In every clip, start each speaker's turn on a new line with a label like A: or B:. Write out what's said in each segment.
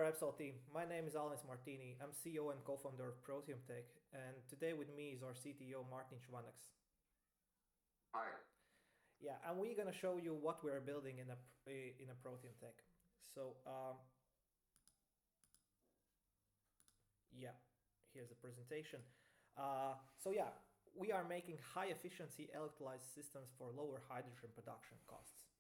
A: Repsol team. My name is Alanis Martini. I'm CEO and co-founder of ProtiumTech, and today with me is our CTO Martin Schwaneks.
B: Hi.
A: Yeah, and we're gonna show you what we're building in a ProtiumTech. So yeah, here's the presentation. We are making high efficiency electrolyzer systems for lower hydrogen production costs.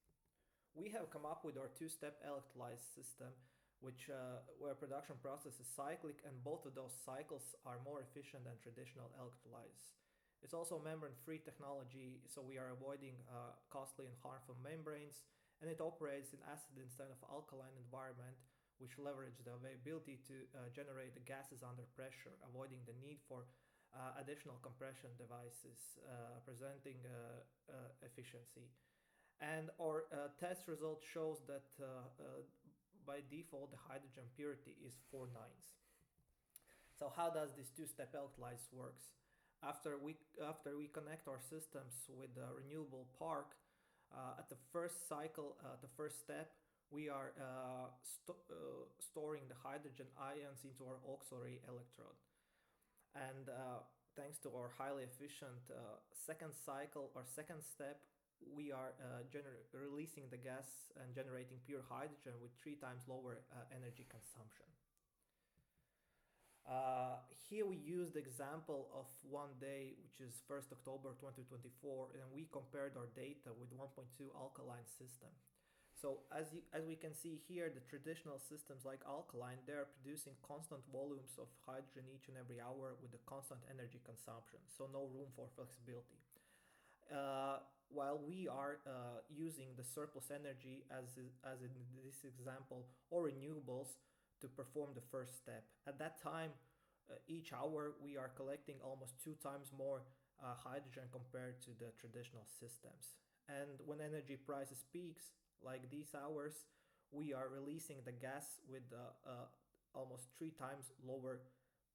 A: We have come up with our two-step electrolyzer system, which where production process is cyclic, and both of those cycles are more efficient than traditional electrolyzers. It's also membrane-free technology, so we are avoiding costly and harmful membranes, and it operates in acid instead of alkaline environment, which leverage the availability to generate the gases under pressure, avoiding the need for additional compression devices, presenting efficiency. And our test result shows that by default the hydrogen purity is 4 nines. So how does this two-step electrolysis works? After we connect our systems with the renewable park, at the first cycle, the first step, we are storing the hydrogen ions into our auxiliary electrode. And thanks to our highly efficient second cycle or second step, we are releasing the gas and generating pure hydrogen with 3 times lower energy consumption. Here we use the example of one day, which is 1st October 2024, and we compared our data with 1.2 alkaline system. So as we can see here, the traditional systems like alkaline, they are producing constant volumes of hydrogen each and every hour with a constant energy consumption, so no room for flexibility. While we are using the surplus energy, as in this example, or renewables to perform the first step. At that time, each hour we are collecting almost 2 times more hydrogen compared to the traditional systems. And when energy prices peaks, like these hours, we are releasing the gas with almost 3 times lower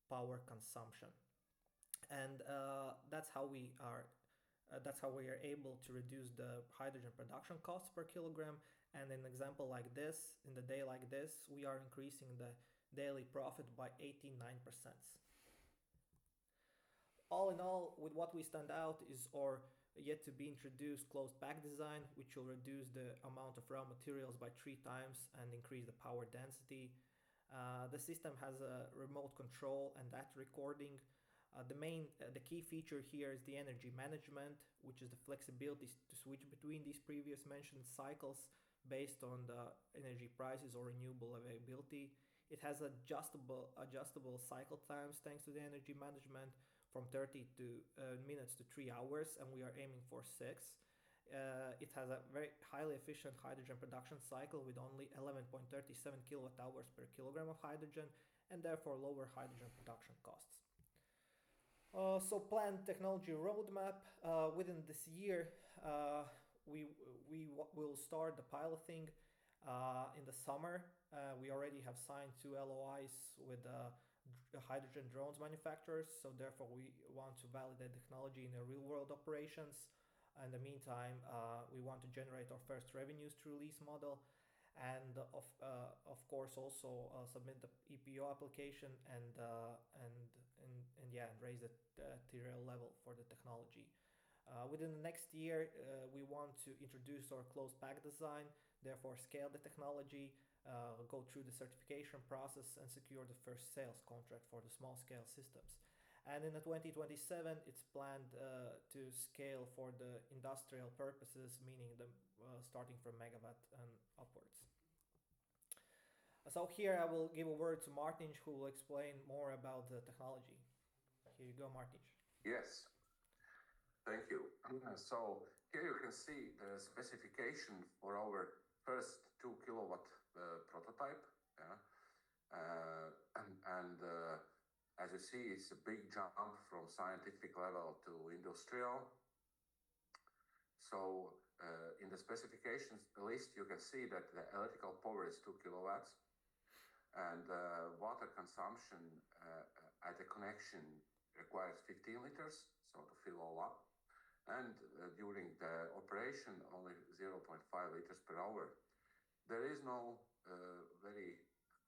A: power consumption. And that's how we are able to reduce the hydrogen production costs per kilogram. And in an example like this, in the day like this, we are increasing the daily profit by 89%. All in all, with what we stand out is our yet to be introduced closed pack design, which will reduce the amount of raw materials by 3 times and increase the power density. The system has a remote control and data recording. The key feature here is the energy management, which is the flexibility to switch between these previous mentioned cycles based on the energy prices or renewable availability. It has adjustable cycle times thanks to the energy management from 30 minutes to 3 hours, and we are aiming for 6. It has a very highly efficient hydrogen production cycle with only 11.37 kilowatt hours per kilogram of hydrogen, and therefore lower hydrogen production costs. So planned technology roadmap, within this year, we will start the piloting in the summer. We already have signed 2 LOIs with hydrogen drones manufacturers, so therefore we want to validate technology in the real world operations. In the meantime, we want to generate our first revenues through lease model, and of course also submit the EPO application and raise the TRL level for the technology. Within the next year, we want to introduce our closed pack design, therefore scale the technology, go through the certification process, and secure the first sales contract for the small scale systems. And in the 2027, it's planned to scale for the industrial purposes, meaning starting from megawatt and upwards. So here I will give a word to Martin, who will explain more about the technology. Here you go, Martin.
B: Yes, thank you. So here you can see the specification for our first 2 kilowatt prototype. Yeah? As you see, it's a big jump from scientific level to industrial. So in the specifications list, you can see that the electrical power is 2 kilowatts, and water consumption at the connection requires 15 liters, so to fill all up. And during the operation, only 0.5 liters per hour. There is no very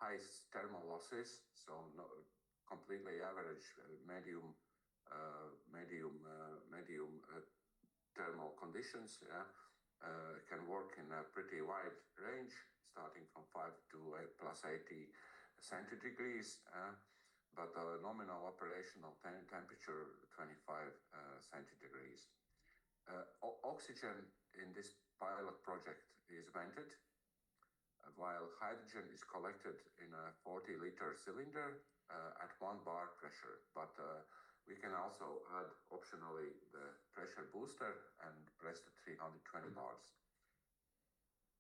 B: high thermal losses, so no, completely average medium thermal conditions. Yeah, can work in a pretty wide range, starting from 5 to plus 80 centigrades. But nominal operational temperature 25 centigrades. Oxygen in this pilot project is vented, while hydrogen is collected in a 40-liter cylinder at 1 bar pressure. But we can also add optionally the pressure booster and press the 320 bars.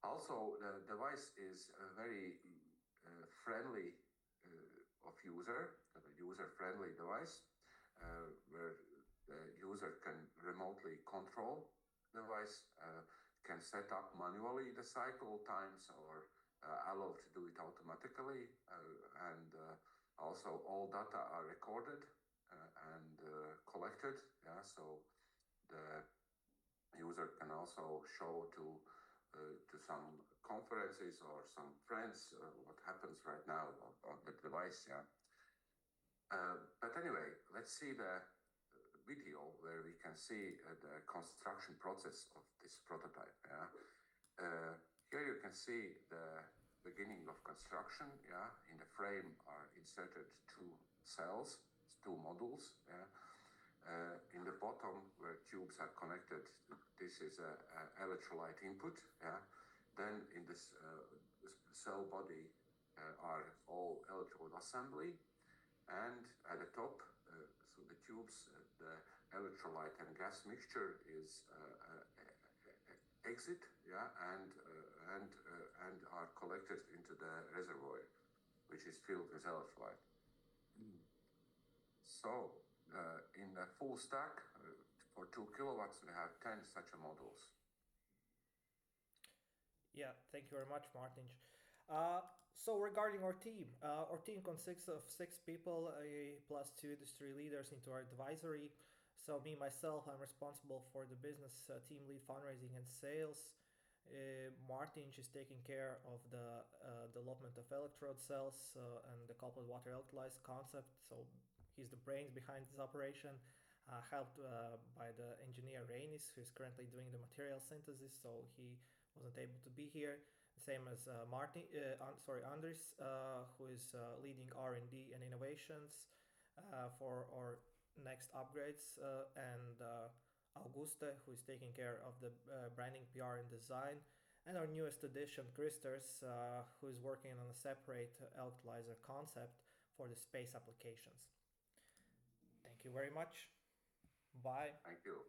B: Also, the device is very friendly of user, a user-friendly device, where the user can remotely control the device, can set up manually the cycle times or allow to do it automatically, and also all data are recorded and collected. Yeah, so the user can also show to some conferences or some friends what happens right now on the device. Yeah. But anyway, let's see the video where we can see the construction process of this prototype. Yeah. Here you can see the beginning of construction. Yeah. In the frame are inserted 2 cells, 2 modules. Yeah. In the bottom where tubes are connected, this is a electrolyte input. Yeah. Then in this cell body are all electrode assembly, and at the top, so the tubes, the electrolyte and gas mixture is exit, yeah, and are collected into the reservoir, which is filled with electrolyte. So in the full stack, for 2 kilowatts, we have 10 such modules.
A: Yeah, thank you very much, Martin. So regarding our team consists of 6 people, plus 2 industry leaders into our advisory. So me, myself, I'm responsible for the business team lead, fundraising and sales. Martin is taking care of the development of electrode cells and the coupled water electrolyte concept. So he's the brains behind this operation, helped by the engineer Reinis, who is currently doing the material synthesis. So he wasn't able to be here. Same as Andris, who is leading R&D and innovations for our next upgrades, and Auguste, who is taking care of the branding, PR, and design, and our newest addition, Christers, who is working on a separate electrolyzer concept for the space applications. Thank you very much. Bye.
B: Thank you.